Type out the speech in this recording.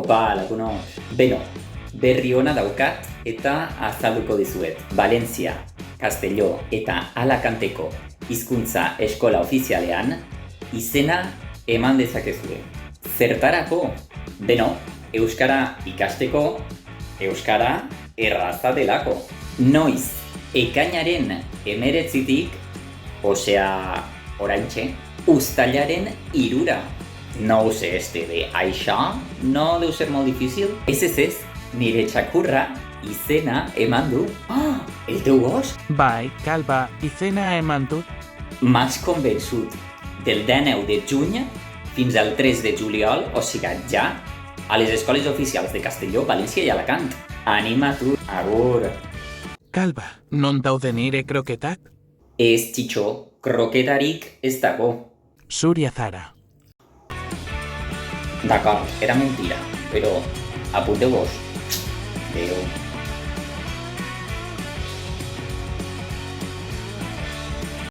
Opa, laguno. Beno, berri ona daukat eta azalduko dizuet. Valencia, Castelló eta Alacanteko hizkuntza eskola ofizialean izena eman dezakezue. Zertarako? Beno, euskara ikasteko, euskara erraza delako. Noiz, ekainaren 19tik, osea, oraintxe, uztailaren 3. No sé este de Aisha, no deu ser molt difícil. Ez, nire txakurra izena eman du. Ah, el teu gos? Bai, Calva, izena eman dut. M'has convençut. Del 19 de juny fins al 3 de juliol, o sigui, ja, a les escoles oficials de Castelló, València i Alacant. Anima tu, agur. Calva, non daude nire kroketak? Ez, txitxo, kroketarik ez dago. Zuri azara. D'acord, era mentira, però apunteu-vos. Adéu.